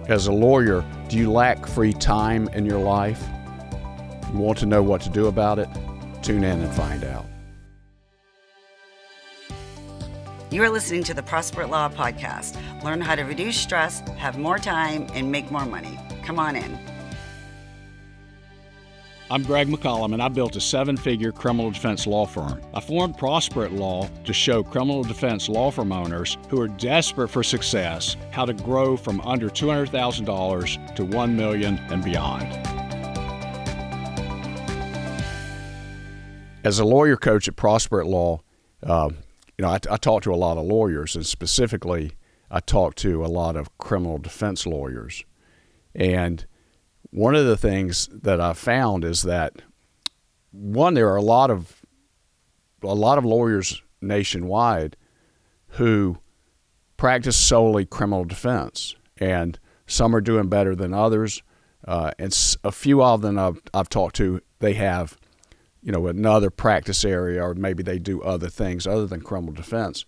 As a lawyer, do you lack free time in your life? You want to know what to do about it? Tune in and find out. You are listening to the Prosper at Law podcast. Learn how to reduce stress, have more time, and make more money. Come on in. I'm Greg McCollum, and I built a 7-figure criminal defense law firm. I formed Prosper at Law to show criminal defense law firm owners who are desperate for success how to grow from under $200,000 to $1 million and beyond. As a lawyer coach at Prosper at Law, I talk to a lot of lawyers, and specifically, I talk to a lot of criminal defense lawyers. And one of the things that I found is that, one, there are a lot of lawyers nationwide who practice solely criminal defense, and some are doing better than others. And a few of them I've talked to, they have, another practice area, or maybe they do other things other than criminal defense.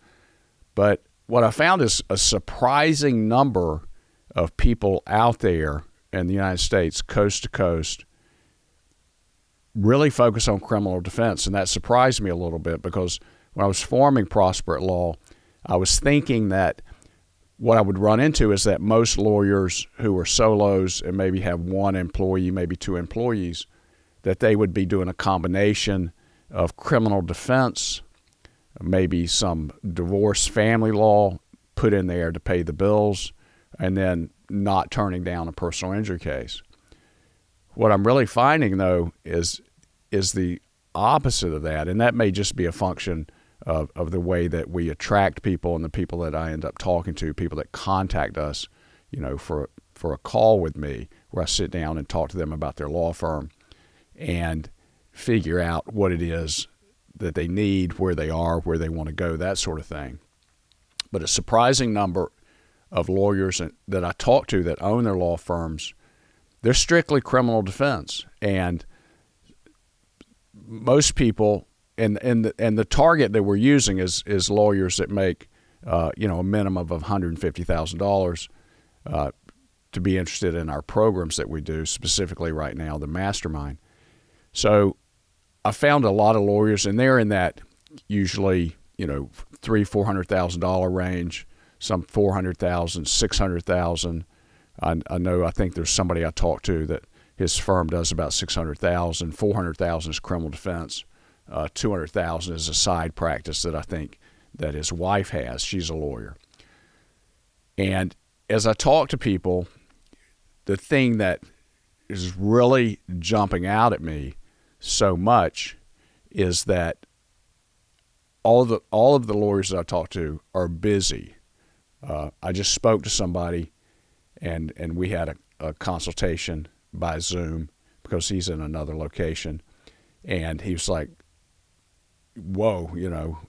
But what I found is a surprising number of people out there in the United States, coast to coast, really focus on criminal defense. And that surprised me a little bit, because when I was forming Prosper at Law, I was thinking that what I would run into is that most lawyers who are solos and maybe have one employee, maybe two employees, that they would be doing a combination of criminal defense, maybe some divorce family law put in there to pay the bills, and then not turning down a personal injury case. What I'm really finding, though, is the opposite of that, and that may just be a function of the way that we attract people and the people that I end up talking to, people that contact us, for a call with me, where I sit down and talk to them about their law firm and figure out what it is that they need, where they are, where they want to go, that sort of thing. But a surprising number of lawyers that I talk to that own their law firms, they're strictly criminal defense. And most people, and the target that we're using is lawyers that make a minimum of $150,000 to be interested in our programs that we do, specifically right now, the Mastermind. So I found a lot of lawyers, and they're in that usually $300,000-$400,000 range. Some $400,000, $600,000. I think there's somebody I talked to that his firm does about $600,000. $400,000 is criminal defense. $200,000 is a side practice that I think that his wife has. She's a lawyer. And as I talk to people, the thing that is really jumping out at me so much is that all of the lawyers that I talk to are busy. I just spoke to somebody, and we had a consultation by Zoom because he's in another location, and he was like, whoa,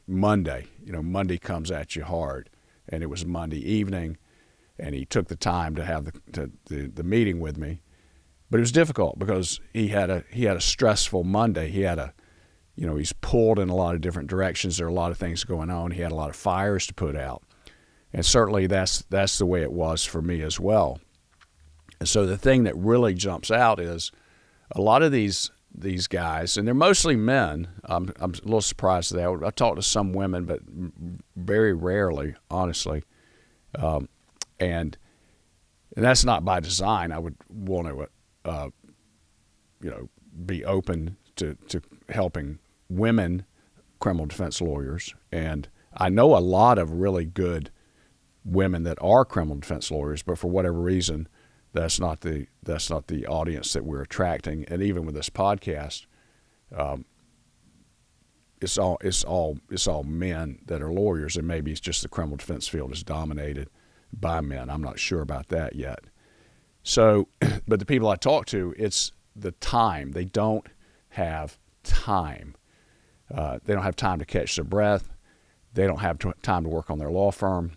Monday comes at you hard. And it was Monday evening, and he took the time to have the meeting with me. But it was difficult because he had a stressful Monday. He's pulled in a lot of different directions. There are a lot of things going on. He had a lot of fires to put out. And certainly that's the way it was for me as well. And so the thing that really jumps out is a lot of these guys, and they're mostly men. I'm a little surprised at that. I talk to some women, but very rarely, honestly. And that's not by design. I would want to, be open to helping women criminal defense lawyers. And I know a lot of really good women that are criminal defense lawyers, but for whatever reason, that's not the audience that we're attracting. And even with this podcast, it's all men that are lawyers, and maybe it's just the criminal defense field is dominated by men. I'm not sure about that yet. So, but the people I talk to, it's the time. They don't have time. They don't have time to catch their breath. They don't have time to work on their law firm.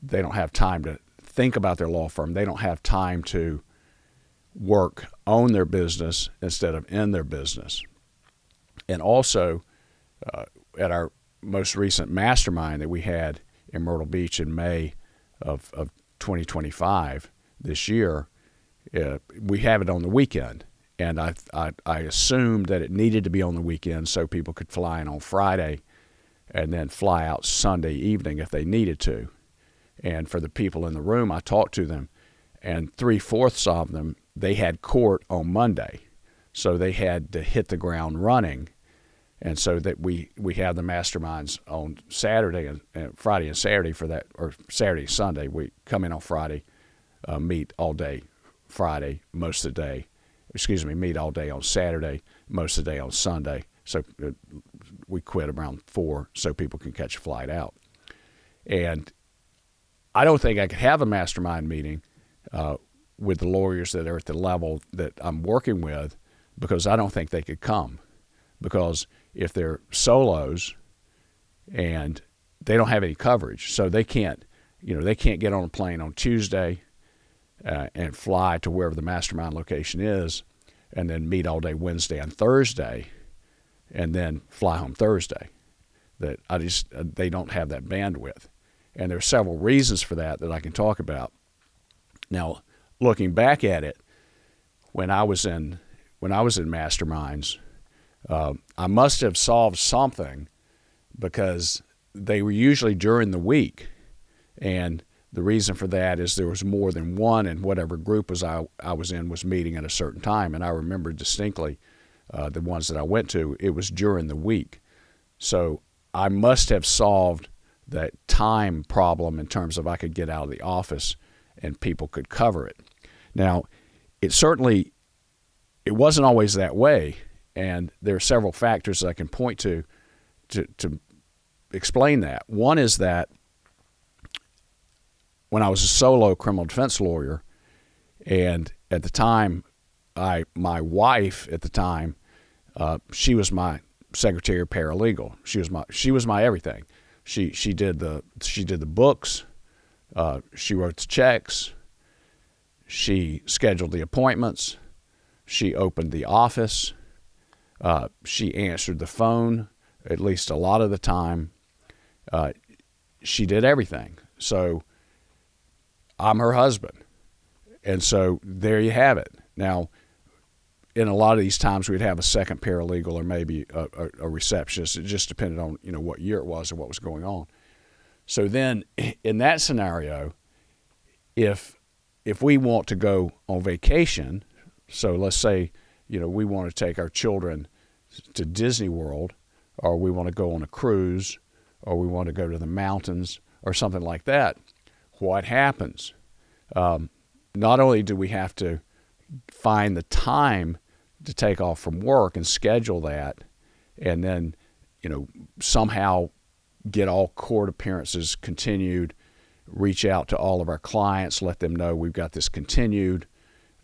They don't have time to think about their law firm. They don't have time to own their business instead of in their business. And also, at our most recent mastermind that we had in Myrtle Beach in May of 2025 this year, we have it on the weekend. And I assumed that it needed to be on the weekend so people could fly in on Friday and then fly out Sunday evening if they needed to. And for the people in the room, I talked to them, and 3/4 of them, they had court on Monday. So they had to hit the ground running. And so that we have the masterminds on Saturday and Friday and Saturday for that, or Saturday and Sunday. We come in on Friday, meet all day Friday, most of the day. Meet all day on Saturday, most of the day on Sunday. So we quit around 4 so people can catch a flight out. And I don't think I could have a mastermind meeting with the lawyers that are at the level that I'm working with, because I don't think they could come. Because if they're solos and they don't have any coverage, so they can't get on a plane on Tuesday and fly to wherever the mastermind location is, and then meet all day Wednesday and Thursday, and then fly home Thursday. They don't have that bandwidth, and there are several reasons for that I can talk about. Now, looking back at it, when I was in masterminds, I must have solved something, because they were usually during the week, and the reason for that is there was more than one, and whatever group I was in was meeting at a certain time. And I remember distinctly the ones that I went to, it was during the week. So I must have solved that time problem in terms of I could get out of the office and people could cover it. Now, it wasn't always that way, and there are several factors that I can point to explain that. One is that when I was a solo criminal defense lawyer, and at the time, my wife at the time, she was my secretary or paralegal. She was my everything. She did the books. She wrote the checks. She scheduled the appointments. She opened the office. She answered the phone at least a lot of the time. She did everything. So I'm her husband. And so there you have it. Now, in a lot of these times, we'd have a second paralegal or maybe a receptionist. It just depended on what year it was or what was going on. So then, in that scenario, if we want to go on vacation, so let's say we want to take our children to Disney World, or we want to go on a cruise, or we want to go to the mountains or something like that, what happens? Not only do we have to find the time to take off from work and schedule that, and then somehow get all court appearances continued, reach out to all of our clients, let them know we've got this continued,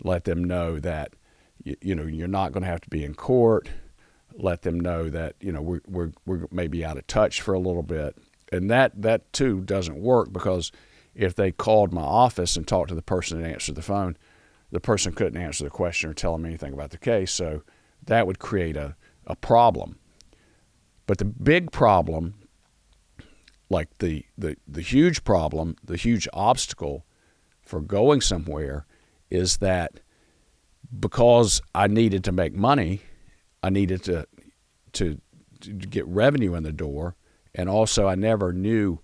let them know that you're not going to have to be in court, let them know that we're maybe out of touch for a little bit. And that too doesn't work, because if they called my office and talked to the person that answered the phone, the person couldn't answer the question or tell them anything about the case. So that would create a problem. But the big problem, like the huge problem, the huge obstacle for going somewhere, is that because I needed to make money, I needed to get revenue in the door, and also I never knew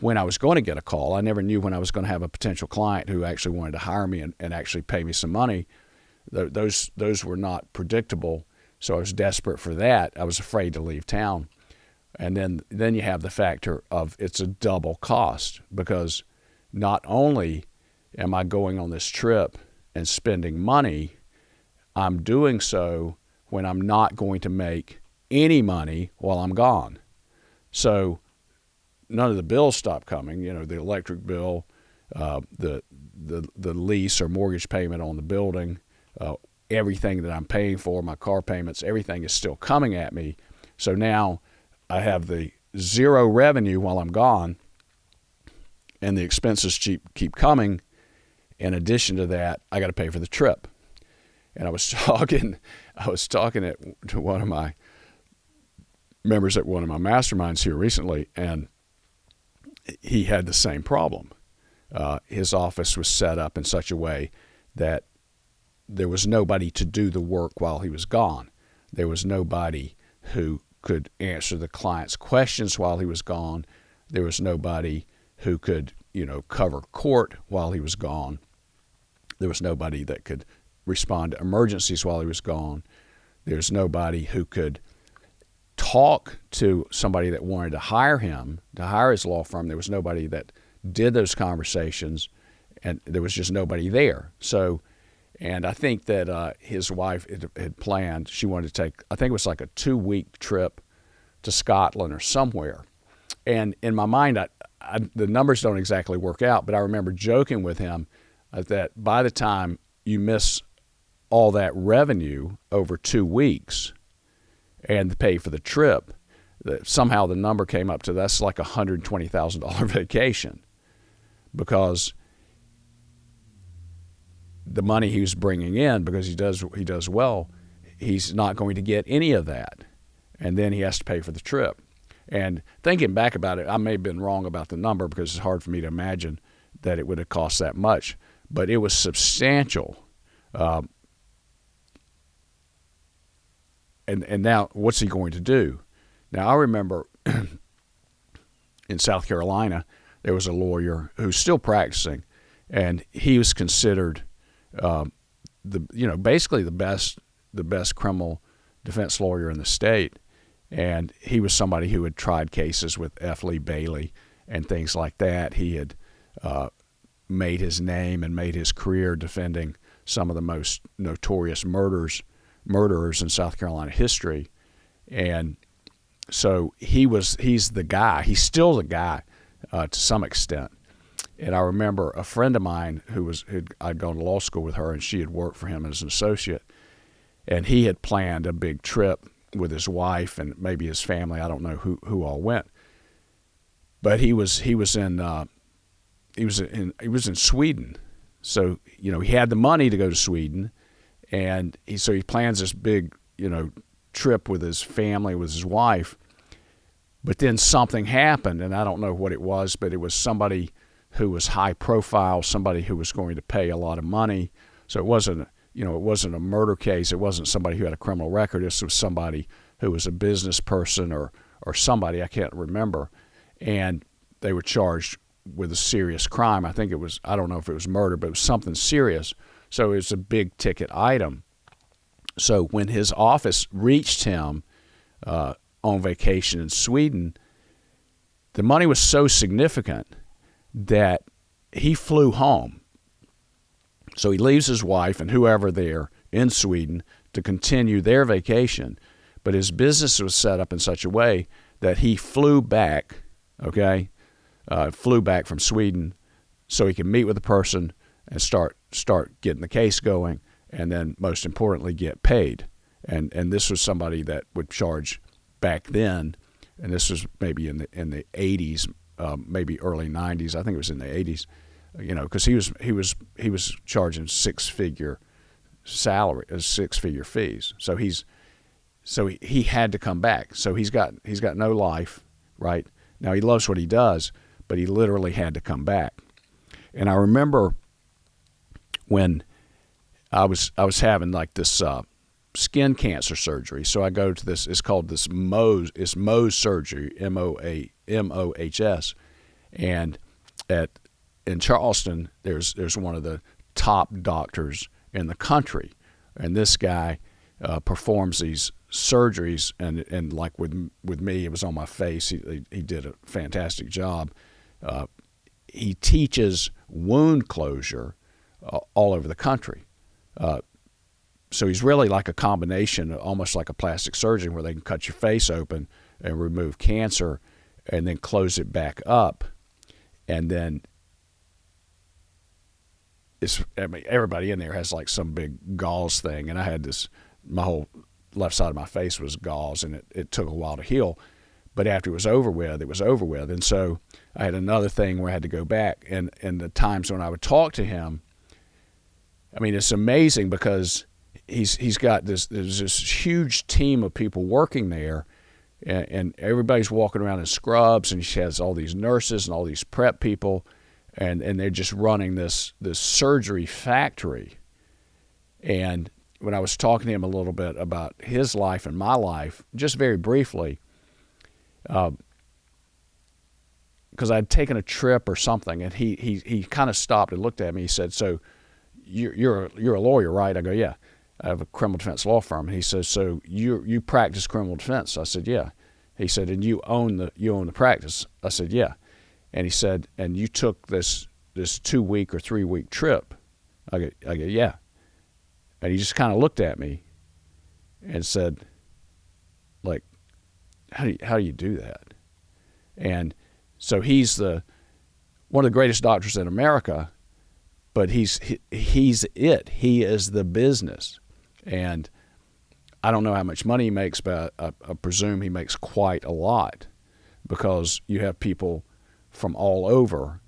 when I was going to get a call. I never knew when I was going to have a potential client who actually wanted to hire me and actually pay me some money. Those were not predictable, so I was desperate for that. I was afraid to leave town. And then you have the factor of it's a double cost, because not only am I going on this trip and spending money, I'm doing so when I'm not going to make any money while I'm gone. So none of the bills stop coming. The electric bill, the lease or mortgage payment on the building, everything that I'm paying for, my car payments, everything is still coming at me. So now I have the zero revenue while I'm gone, and the expenses keep coming. In addition to that, I got to pay for the trip. And I was talking to one of my members at one of my masterminds here recently, and he had the same problem. his office was set up in such a way that there was nobody to do the work while he was gone. There was nobody who could answer the client's questions while he was gone. There was nobody who could, cover court while he was gone. There was nobody that could respond to emergencies while he was gone. There was nobody who could talk to somebody that wanted to hire him, to hire his law firm. There was nobody that did those conversations, and there was just nobody there. So, and I think that his wife had planned, she wanted to take, I think it was like a 2-week trip to Scotland or somewhere. And in my mind, the numbers don't exactly work out, but I remember joking with him that by the time you miss all that revenue over 2 weeks and pay for the trip, that somehow the number came up to that's like $120,000 vacation, because the money he was bringing in, because he does well, he's not going to get any of that, and then he has to pay for the trip. And thinking back about it, I may have been wrong about the number, because it's hard for me to imagine that it would have cost that much, but it was substantial. And now, what's he going to do? Now, I remember in South Carolina, there was a lawyer who's still practicing, and he was considered basically the best criminal defense lawyer in the state. And he was somebody who had tried cases with F. Lee Bailey and things like that. He had made his name and made his career defending some of the most notorious murderers in South Carolina history. And so he's the guy. He's still the guy to some extent. And I remember a friend of mine I'd gone to law school with her, and she had worked for him as an associate. And he had planned a big trip with his wife and maybe his family. I don't know who all went. But he was in Sweden. So, he had the money to go to Sweden, and he plans this big, trip with his family, with his wife. But then something happened, and I don't know what it was, but it was somebody who was high profile, somebody who was going to pay a lot of money. So it wasn't a murder case. It wasn't somebody who had a criminal record. This was somebody who was a business person or somebody, I can't remember. And they were charged with a serious crime. I don't know if it was murder, but it was something serious. So it was a big ticket item. So when his office reached him on vacation in Sweden, the money was so significant that he flew home. So he leaves his wife and whoever there in Sweden to continue their vacation. But his business was set up in such a way that he flew back, from Sweden so he could meet with the person and start getting the case going, and then most importantly get paid. And this was somebody that would charge back then, and this was maybe in the 80s, maybe early 90s. I think it was in the 80s. Because he was charging six-figure salary, six-figure fees. So he had to come back. So he's got no life, right? Now he loves what he does, but he literally had to come back. And I remember when I was having like this skin cancer surgery. So I go to this. It's called this Mohs surgery, MOHS, and in Charleston, there's one of the top doctors in the country, and this guy performs these surgeries, and like with me, it was on my face. He did a fantastic job. He teaches wound closure all over the country. So he's really like a combination, almost like a plastic surgeon, where they can cut your face open and remove cancer, and then close it back up, and then. Everybody in there has like some big gauze thing, and I had my whole left side of my face was gauze, and it took a while to heal. But after it was over with, it was over with. And so I had another thing where I had to go back, and the times when I would talk to him, I mean, it's amazing because he's got there's this huge team of people working there, and everybody's walking around in scrubs, and he has all these nurses and all these prep people. and they're just running this surgery factory. And when I was talking to him a little bit about his life and my life, just very briefly, because I'd taken a trip or something, and he kind of stopped and looked at me. He said, "So you're a lawyer, right?" I go, "Yeah, I have a criminal defense law firm." And he says, "So you practice criminal defense?" I said, "Yeah." He said, "And you own the practice?" I said, "Yeah." And he said, "And you took this 2-week or 3-week trip?" I go, "Yeah." And he just kind of looked at me and said, like, how do you do that? And so he's one of the greatest doctors in America, but he's it. He is the business. And I don't know how much money he makes, but I presume he makes quite a lot, because you have people from all over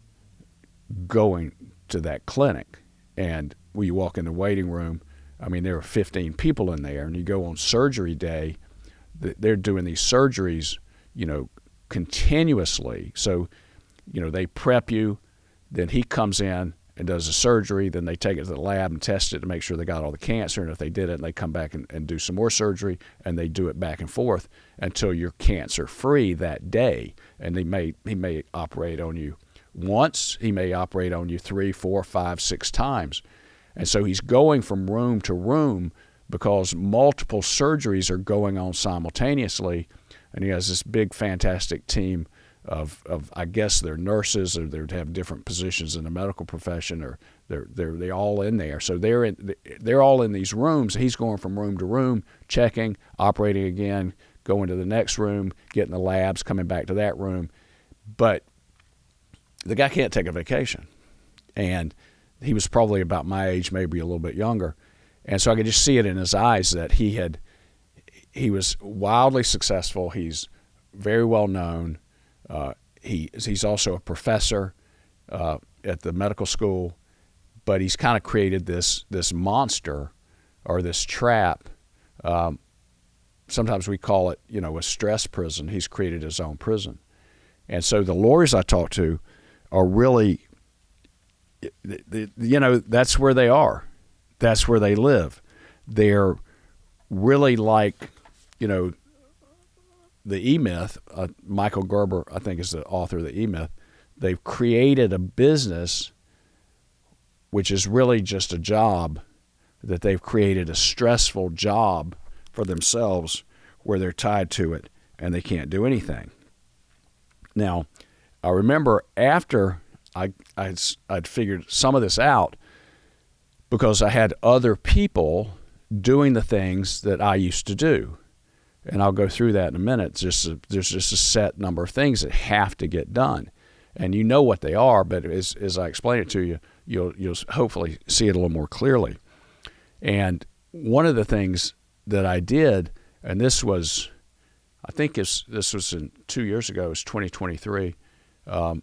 going to that clinic. And when you walk in the waiting room, I mean, there are 15 people in there, and you go on surgery day, they're doing these surgeries, continuously. So, they prep you, then he comes in and does the surgery, then they take it to the lab and test it to make sure they got all the cancer, and if they didn't, they come back and do some more surgery, and they do it back and forth until you're cancer-free that day. And he may operate on you once, he may operate on you 3, 4, 5, 6 times. And so he's going from room to room because multiple surgeries are going on simultaneously. And he has this big, fantastic team of I guess they're nurses, or they have different positions in the medical profession, or they're all in there. So they're all in these rooms. He's going from room to room, checking, operating again, going to the next room, getting the labs, coming back to that room. But the guy can't take a vacation. And he was probably about my age, maybe a little bit younger. And so I could just see it in his eyes that he was wildly successful. He's very well known. He's also a professor at the medical school, but he's kind of created this monster, or this trap. Sometimes we call it, a stress prison. He's created his own prison. And so the lawyers I talk to are really, that's where they are. That's where they live. They're really like, the E-Myth. Michael Gerber, I think, is the author of the E-Myth. They've created a business which is really just a job, that they've created a stressful job for themselves where they're tied to it and they can't do anything. Now, I remember after I'd figured some of this out, because I had other people doing the things that I used to do. And I'll go through that in a minute. There's just a set number of things that have to get done. And you know what they are, but as I explain it to you, you'll hopefully see it a little more clearly. And one of the things that I did, and this was, I think this was 2 years ago, it was 2023, I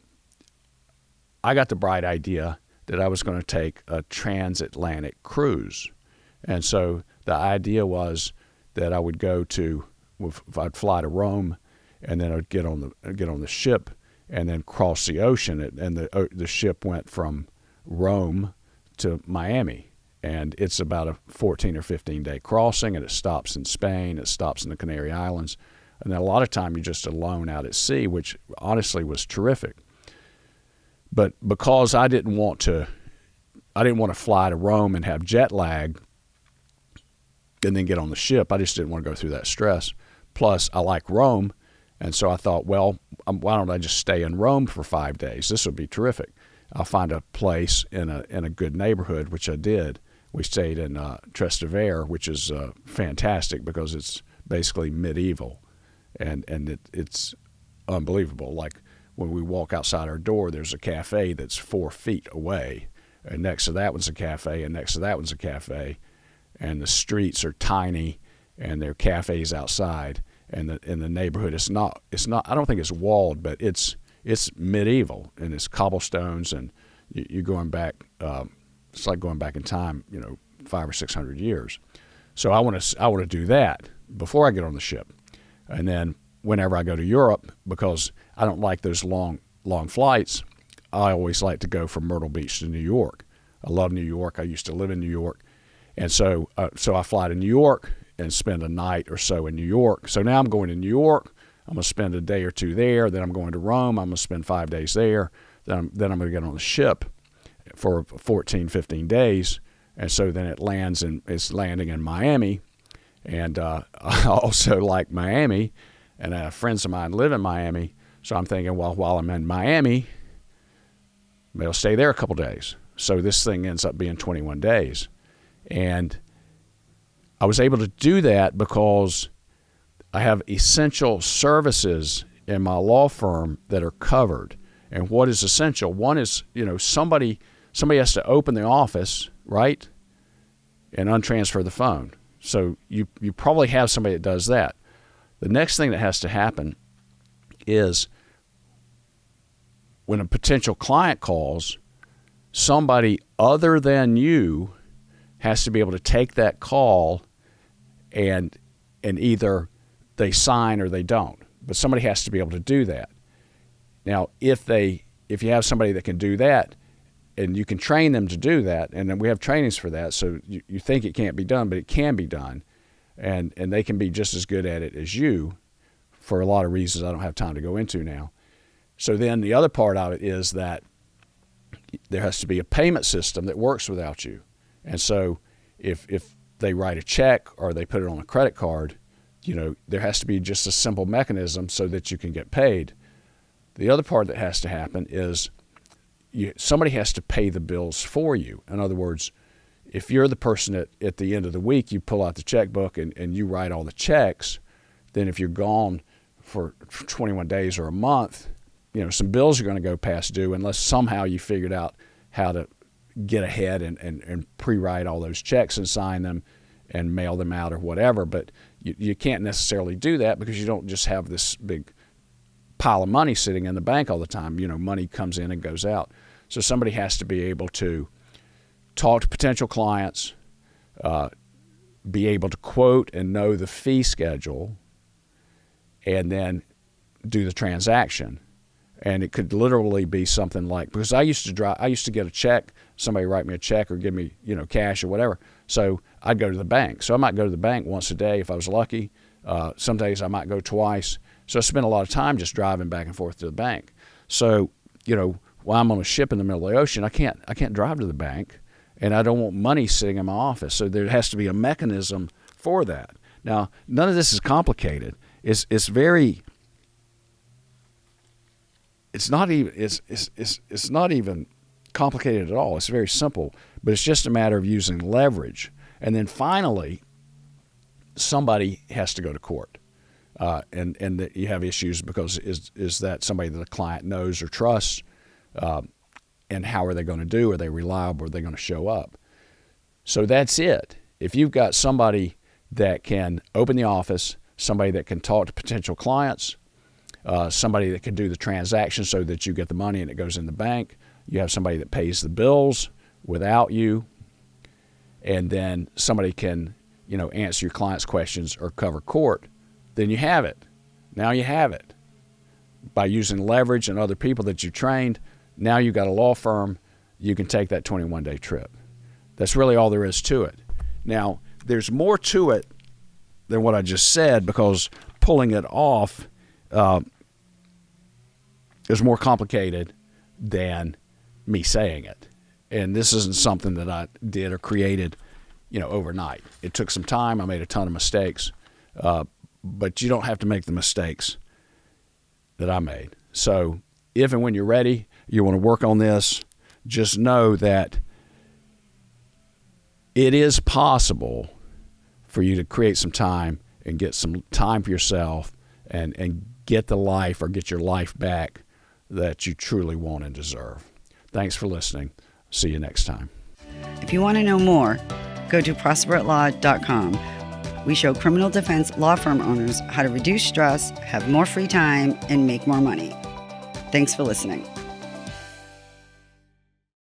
got the bright idea that I was going to take a transatlantic cruise. And so the idea was that I would I'd fly to Rome, and then I'd get on the ship and then cross the ocean. And the ship went from Rome to Miami, and it's about a 14 or 15 day crossing, and it stops in Spain, it stops in the Canary Islands, and then a lot of time you're just alone out at sea, which honestly was terrific. But because I didn't want to fly to Rome and have jet lag and then get on the ship. I just didn't want to go through that stress. Plus, I like Rome, and so I thought, well, why don't I just stay in Rome for 5 days? This would be terrific. I'll find a place in a good neighborhood, which I did. We stayed in Trastevere, which is fantastic because it's basically medieval, and it's unbelievable. Like when we walk outside our door, there's a cafe that's 4 feet away, and next to that one's a cafe, and next to that one's a cafe, and the streets are tiny, and there are cafes outside, and the neighborhood it's not. I don't think it's walled, but it's medieval, and it's cobblestones, and you're going back. It's like going back in time, 500 or 600 years. So I want to do that before I get on the ship, and then whenever I go to Europe, because I don't like those long flights, I always like to go from Myrtle Beach to New York. I love New York. I used to live in New York. And so I fly to New York and spend a night or so in New York. So now I'm going to New York. I'm going to spend a day or two there. Then I'm going to Rome. I'm going to spend 5 days there. Then I'm going to get on the ship for 14, 15 days. And so then it's landing in Miami. And I also like Miami. And friends of mine live in Miami. So I'm thinking, well, while I'm in Miami, maybe I'll stay there a couple days. So this thing ends up being 21 days. And I was able to do that because I have essential services in my law firm that are covered. And what is essential? One is, somebody has to open the office, right, and untransfer the phone. So you probably have somebody that does that. The next thing that has to happen is when a potential client calls, somebody other than you has to be able to take that call and either they sign or they don't. But somebody has to be able to do that. Now, if you have somebody that can do that, and you can train them to do that, and then we have trainings for that, so you think it can't be done, but it can be done, and they can be just as good at it as you for a lot of reasons I don't have time to go into now. So then the other part of it is that there has to be a payment system that works without you. And so if they write a check or they put it on a credit card, there has to be just a simple mechanism so that you can get paid. The other part that has to happen is somebody has to pay the bills for you. In other words, if you're the person at the end of the week, you pull out the checkbook and you write all the checks, then if you're gone for 21 days or a month, some bills are going to go past due unless somehow you figured out how to get ahead and pre-write all those checks and sign them and mail them out or whatever. But you can't necessarily do that because you don't just have this big pile of money sitting in the bank all the time. Money comes in and goes out. So somebody has to be able to talk to potential clients, be able to quote and know the fee schedule, and then do the transaction. And it could literally be something like, because I used to get a check, somebody write me a check or give me, cash or whatever. So I'd go to the bank. So I might go to the bank once a day if I was lucky. Some days I might go twice. So I spent a lot of time just driving back and forth to the bank. So, while I'm on a ship in the middle of the ocean, I can't drive to the bank, and I don't want money sitting in my office. So there has to be a mechanism for that. Now, none of this is complicated. It's not even complicated at all. It's very simple, but it's just a matter of using leverage. And then finally, somebody has to go to court. And that you have issues because is that somebody that a client knows or trusts, and how are they going to do? Are they reliable? Are they going to show up? So that's it. If you've got somebody that can open the office, somebody that can talk to potential clients, somebody that can do the transaction so that you get the money and it goes in the bank, you have somebody that pays the bills without you, and then somebody can, answer your client's questions or cover court, then you have it. Now you have it. By using leverage and other people that you trained, now you've got a law firm, you can take that 21-day trip. That's really all there is to it. Now, there's more to it than what I just said because pulling it off is more complicated than me saying it. And this isn't something that I did or created, overnight. It took some time. I made a ton of mistakes. But you don't have to make the mistakes that I made. So if and when you're ready, you want to work on this, just know that it is possible for you to create some time and get some time for yourself and get the life or get your life back that you truly want and deserve. Thanks for listening. See you next time. If you want to know more, go to prosperatlaw.com. We show criminal defense law firm owners how to reduce stress, have more free time, and make more money. Thanks for listening.